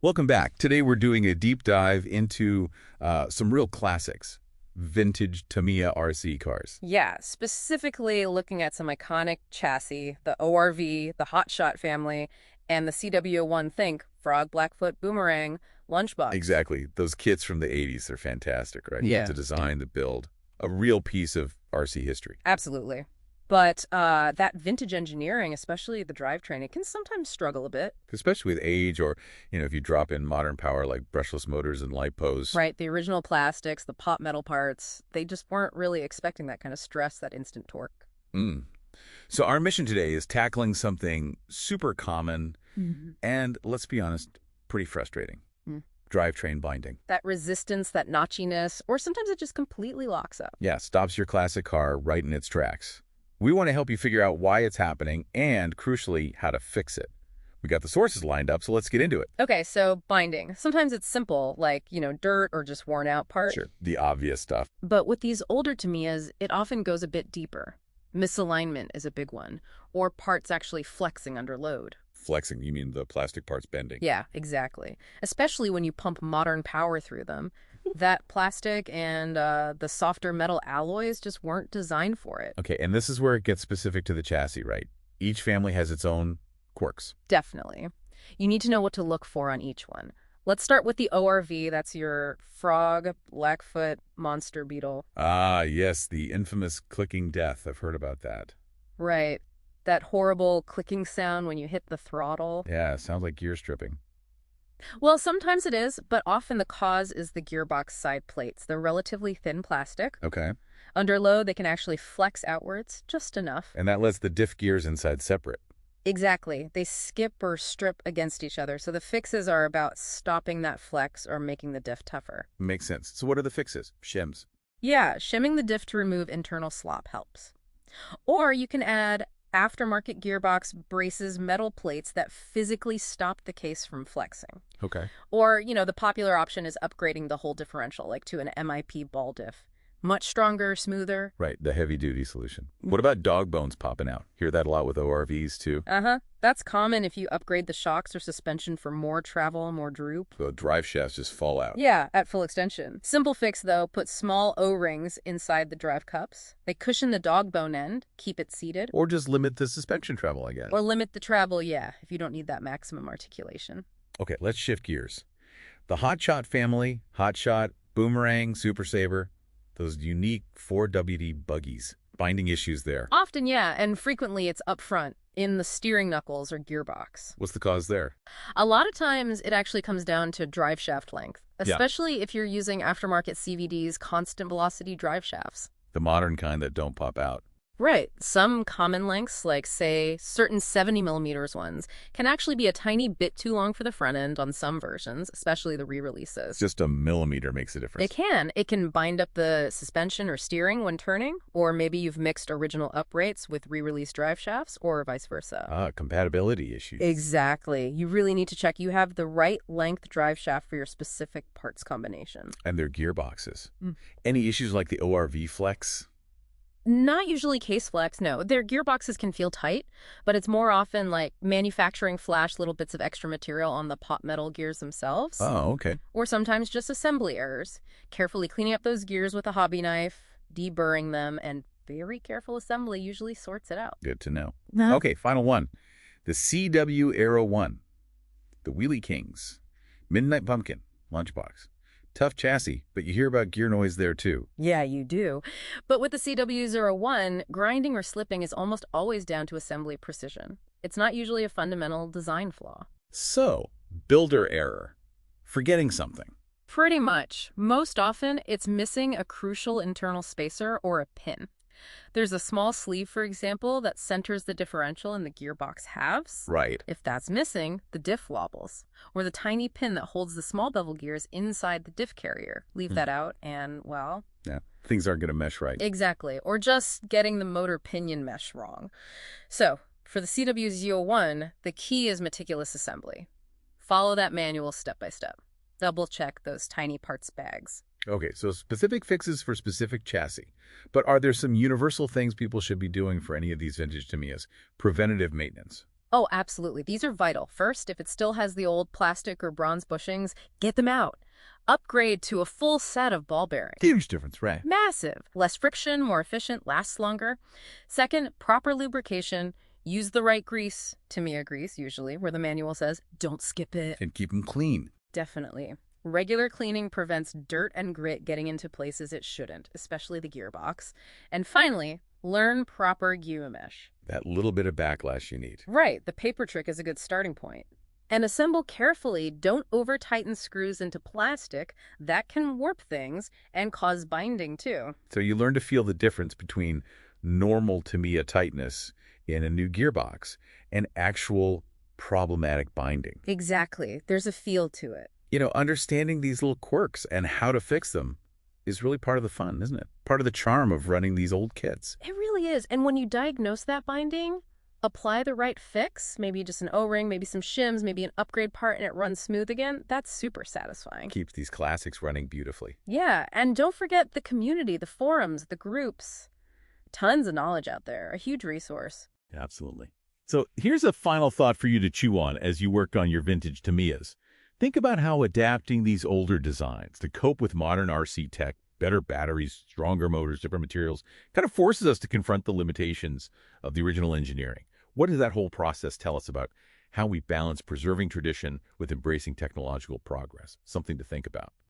Welcome back. Today we're doing a deep dive into some real classics, vintage Tamiya RC cars. Yeah, specifically looking at some iconic chassis, the ORV, the Hotshot family, and the CW01 Think, Frog, Blackfoot, Boomerang, Lunchbox. Exactly. Those kits from the 80s, they're fantastic, right? Yeah. The design, the build, a real piece of RC history. Absolutely. But that vintage engineering, especially the drivetrain, it can sometimes struggle a bit. Especially with age or, if you drop in modern power like brushless motors and lipos. Right, the original plastics, the pot metal parts, they just weren't really expecting that kind of stress, that instant torque. So our mission today is tackling something super common and, let's be honest, pretty frustrating. Drivetrain binding. That resistance, that notchiness, or sometimes it just completely locks up. Yeah, stops your classic car right in its tracks. We want to help you figure out why it's happening and, crucially, how to fix it. We got the sources lined up, so let's get into it. Okay, so binding. Sometimes it's simple, like, dirt or just worn out part. Sure, the obvious stuff. But with these older Tamiyas, it often goes a bit deeper. Misalignment is a big one, or parts actually flexing under load. Flexing, you mean the plastic parts bending? Yeah, exactly. Especially when you pump modern power through them. That plastic and the softer metal alloys just weren't designed for it. Okay, and this is where it gets specific to the chassis, right? Each family has its own quirks. Definitely. You need to know what to look for on each one. Let's start with the ORV. That's your Frog, Blackfoot, Monster Beetle. Ah, yes, the infamous clicking death. I've heard about that. Right. That horrible clicking sound when you hit the throttle. Yeah, sounds like gear stripping. Well, sometimes it is, but often the cause is the gearbox side plates. They're relatively thin plastic. Okay. Under load, they can actually flex outwards just enough. And that lets the diff gears inside separate. Exactly. They skip or strip against each other, so the fixes are about stopping that flex or making the diff tougher. Makes sense. So what are the fixes? Shims. Yeah, shimming the diff to remove internal slop helps. Or you can add aftermarket gearbox braces metal plates that physically stop the case from flexing. Okay. Or, the popular option is upgrading the whole differential, like to an MIP ball diff. Much stronger, smoother. Right, the heavy-duty solution. What about dog bones popping out? Hear that a lot with ORVs, too. That's common if you upgrade the shocks or suspension for more travel, more droop. The drive shafts just fall out. Yeah, at full extension. Simple fix, though, put small O-rings inside the drive cups. They cushion the dog bone end, keep it seated. Or just limit the suspension travel, I guess. Or limit the travel, yeah, if you don't need that maximum articulation. Okay, let's shift gears. The Hotshot family, Hotshot, Boomerang, Super Saver, those unique 4WD buggies. Binding issues there. Often, yeah, and frequently it's up front, in the steering knuckles or gearbox. What's the cause there? A lot of times it actually comes down to drive shaft length, especially if you're using aftermarket CVDs, constant velocity drive shafts. The modern kind that don't pop out. Right. Some common lengths, like, say, certain 70mm ones, can actually be a tiny bit too long for the front end on some versions, especially the re-releases. Just a millimeter makes a difference. It can. It can bind up the suspension or steering when turning, or maybe you've mixed original uprates with re-released drive shafts, or vice versa. Compatibility issues. Exactly. You really need to check you have the right length drive shaft for your specific parts combination. And their gearboxes. Any issues like the ORV flex? Not usually case flex, no. Their gearboxes can feel tight, but it's more often like manufacturing flash little bits of extra material on the pot metal gears themselves. Oh, okay. Or sometimes just assembly errors. Carefully cleaning up those gears with a hobby knife, deburring them, and very careful assembly usually sorts it out. Good to know. Okay, final one. The CW Aero 1. The Wheelie Kings. Midnight Pumpkin. Lunchbox. Tough chassis, but you hear about gear noise there too. Yeah, you do. But with the CW01, grinding or slipping is almost always down to assembly precision. It's not usually a fundamental design flaw. So, builder error. Forgetting something. Pretty much. Most often, it's missing a crucial internal spacer or a pin. There's a small sleeve, for example, that centers the differential in the gearbox halves. Right. If that's missing, the diff wobbles. Or the tiny pin that holds the small bevel gears inside the diff carrier. Leave that out and, well... Yeah, things aren't going to mesh right. Exactly. Or just getting the motor pinion mesh wrong. So, for the CW01, the key is meticulous assembly. Follow that manual step by step. Double check those tiny parts bags. Okay, so specific fixes for specific chassis. But are there some universal things people should be doing for any of these vintage Tamiyas? Preventative maintenance. Oh, absolutely. These are vital. First, if it still has the old plastic or bronze bushings, get them out. Upgrade to a full set of ball bearings. Huge difference, right? Massive. Less friction, more efficient, lasts longer. Second, proper lubrication. Use the right grease, Tamiya grease usually, where the manual says, don't skip it. And keep them clean. Definitely. Regular cleaning prevents dirt and grit getting into places it shouldn't, especially the gearbox. And finally, learn proper gear mesh. That little bit of backlash you need. Right, the paper trick is a good starting point. And assemble carefully. Don't over-tighten screws into plastic. That can warp things and cause binding, too. So you learn to feel the difference between normal Tamiya tightness in a new gearbox and actual problematic binding. Exactly. There's a feel to it. Understanding these little quirks and how to fix them is really part of the fun, isn't it? Part of the charm of running these old kits. It really is. And when you diagnose that binding, apply the right fix, maybe just an O-ring, maybe some shims, maybe an upgrade part, and it runs smooth again, that's super satisfying. Keeps these classics running beautifully. Yeah, and don't forget the community, the forums, the groups. Tons of knowledge out there, a huge resource. Absolutely. So here's a final thought for you to chew on as you work on your vintage Tamiyas. Think about how adapting these older designs to cope with modern RC tech, better batteries, stronger motors, different materials, kind of forces us to confront the limitations of the original engineering. What does that whole process tell us about how we balance preserving tradition with embracing technological progress? Something to think about.